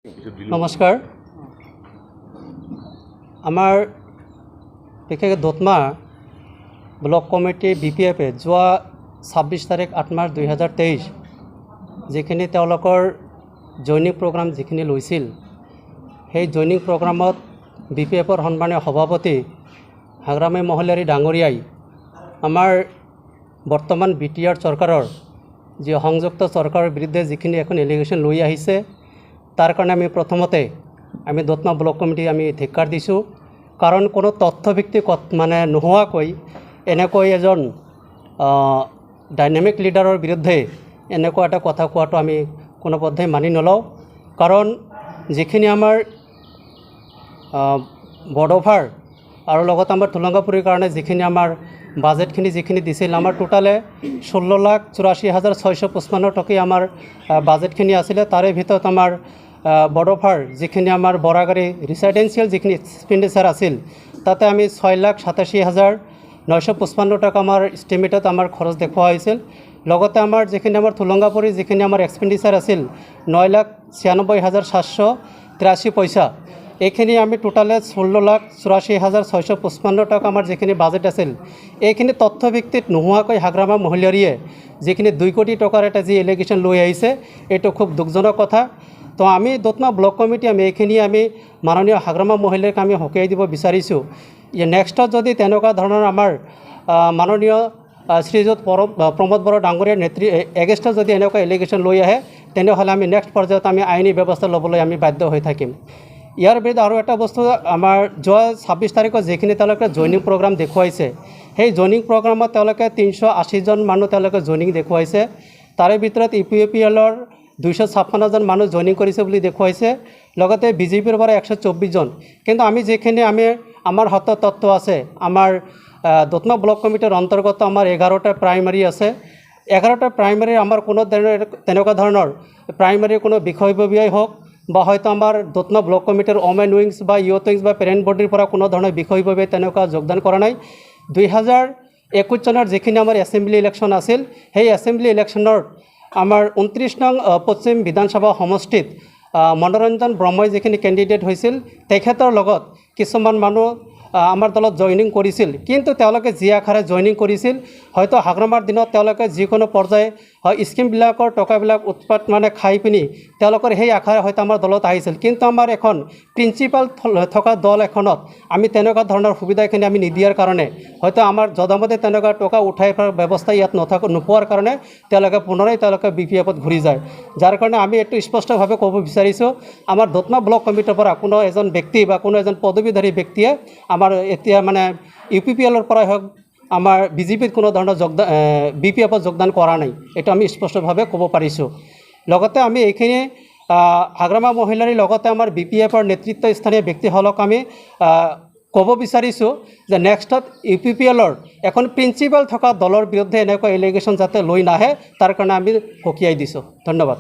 নমস্কাৰ। আমাৰ বিশেষকৈ দতমা ব্লক কমিটি BPF যোৱা 26 তাৰিখ 8 মাৰ্চ 2023 যিখিনি তেওঁলোকৰ জইনিং প্ৰগ্ৰাম যিখিনি লৈছিল সেই জইনিং প্ৰগ্ৰামত BPFৰ সন্মানীয় সভাপতি হাগ্ৰামী মহলাৰী ডাঙৰীয়াই আমাৰ বৰ্তমান BTR চৰকাৰৰ যি সংযুক্ত চৰকাৰৰ বিৰুদ্ধে যিখিনি এখন এলিগেশ্যন লৈ আহিছে তাৰ কাৰণে আমি প্ৰথমতে আমি দতমা ব্লক কমিটি আমি ধিক্কাৰ দিছোঁ। কাৰণ কোনো তথ্যভিত্তিক মানে নোহোৱাকৈ এনেকৈ এজন ডাইনামিক লিডাৰৰ বিৰুদ্ধে এনেকুৱা এটা কথা কোৱাটো আমি কোনোপধ্যেই মানি নলওঁ। কাৰণ যিখিনি আমাৰ বৰডভাৰ আৰু লগত আমাৰ থুলংগাপুৰীৰ কাৰণে যিখিনি আমাৰ বাজেটখিনি যিখিনি দিছিল আমাৰ টোটালে 16,84,655 টকীয়া আমাৰ বাজেটখিনি আছিলে। তাৰে ভিতৰত আমাৰ বৰডভাৰ যিখিনি আমাৰ বৰাগাৰী ৰিচাইডেন্সিয়েল যিখিনি এক্সপেণ্ডিচাৰ আছিল তাতে আমি 6,87,955 টকা আমাৰ ইষ্টিমেটত আমাৰ খৰচ দেখুওৱা হৈছিল। লগতে আমাৰ যিখিনি আমাৰ থুলংগাপুৰী যিখিনি আমাৰ এক্সপেণ্ডিচাৰ আছিল 9,96,783 পইচা, এইখিনি আমি টোটালে 16,84,655 টকা আমাৰ যিখিনি বাজেট আছিল এইখিনি তথ্যভিত্তিত নোহোৱাকৈ হাগ্ৰামা মহলীয়াৰীয়ে যিখিনি 2 কোটি টকাৰ এটা যি এলিগেশ্যন লৈ আহিছে এইটো খুব দুখজনক কথা। তো আমি দতমা ব্লক কমিটি আমি এইখিনি আমি মাননীয় হাগ্ৰামা মহলীয়াক আমি সকীয়াই দিব বিচাৰিছোঁ। নেক্সটত যদি তেনেকুৱা ধৰণৰ আমাৰ মাননীয় শ্ৰীযুত প্ৰমোদ বৰা ডাঙৰীয়াৰ এগেইনষ্টত যদি এনেকুৱা এলিগেশ্যন লৈ আহে তেনেহ'লে আমি নেক্সট পৰ্যায়ত আমি আইনী ব্যৱস্থা ল'বলৈ আমি বাধ্য হৈ থাকিম। ইয়াৰ বিৰুদ্ধে আৰু এটা বস্তু আমাৰ যোৱা 26 তাৰিখত যিখিনি তেওঁলোকে জইনিং প্ৰগ্ৰাম দেখুৱাইছে সেই জইনিং প্ৰগ্ৰামত তেওঁলোকে 380 জন মানুহ তেওঁলোকে জইনিং দেখুৱাইছে। তাৰে ভিতৰত UPPLৰ 256জন মানুহ জইনিং কৰিছে বুলি দেখুৱাইছে। লগতে BJPৰ পৰা 124 জন। কিন্তু আমি যিখিনি আমাৰ হাতত তথ্য আছে আমাৰ দতমা ব্লক কমিটিৰ অন্তৰ্গত আমাৰ 11টা প্ৰাইমাৰী আছে। 11টা প্ৰাইমাৰীৰ আমাৰ কোনো তেনেকুৱা ধৰণৰ প্ৰাইমাৰীৰ কোনো বিষয়ববীয়াই হওক বা হয়তো আমাৰ দতমা ব্লক কমিটিৰ ওমেন উইংছ বা ইউথ উইংছ বা পেৰেণ্ট বডিৰ পৰা কোনো ধৰণৰ বিষয়ববীয়াই তেনেকুৱা যোগদান কৰা নাই। 2021 চনৰ যিখিনি আমাৰ এছেম্বলি ইলেকশ্যন আছিল সেই এছেম্বলি ইলেকশ্যনৰ আমাৰ 29 নং পশ্চিম বিধানসভা সমষ্টিত মনোৰঞ্জন ব্ৰহ্মই যিখিনি কেণ্ডিডেট হৈছিল তেখেতৰ লগত কিছুমান মানুহ আমাৰ দলত জইনিং কৰিছিল। কিন্তু তেওঁলোকে যি আশাৰে জইনিং কৰিছিল হয়তো হাগ্ৰামাৰ দিনত তেওঁলোকে যিকোনো পৰ্যায়ে স্কিমবিলাকৰ টকাবিলাক উৎপাত মানে খাই পিনি তেওঁলোকৰ সেই আশাৰে হয়তো আমাৰ দলত আহিছিল। কিন্তু আমাৰ এখন প্ৰিন্সিপাল থকা দল এখনত আমি তেনেকুৱা ধৰণৰ সুবিধাখিনি আমি নিদিয়াৰ কাৰণে হয়তো আমাৰ যধামতে তেনেকুৱা টকা উঠাই ফেৰাৰ ব্যৱস্থা ইয়াত নোপোৱাৰ কাৰণে তেওঁলোকে পুনৰাই BPFত ঘূৰি যায়। যাৰ কাৰণে আমি এইটো স্পষ্টভাৱে ক'ব বিচাৰিছোঁ আমাৰ দতমা ব্লক কমিটিৰ পৰা কোনো এজন ব্যক্তি বা কোনো এজন পদবীধাৰী ব্যক্তিয়ে আমাৰ এতিয়া মানে UPPLৰ পৰাই হওক আমাৰ BJPত কোনো ধৰণৰ BPFত যোগদান কৰা নাই, এইটো আমি স্পষ্টভাৱে ক'ব পাৰিছোঁ। লগতে আমি এইখিনি হাগ্ৰামা মহিলাৰীৰ লগতে আমাৰ BPFৰ নেতৃত্বস্থানীয় ব্যক্তিসকলক আমি ক'ব বিচাৰিছোঁ যে নেক্সটত UPPLৰ এখন প্ৰিন্সিপাল থকা দলৰ বিৰুদ্ধে এনেকুৱা এলিগেশ্যন যাতে লৈ নাহে তাৰ কাৰণে আমি সকীয়াই দিছোঁ। ধন্যবাদ।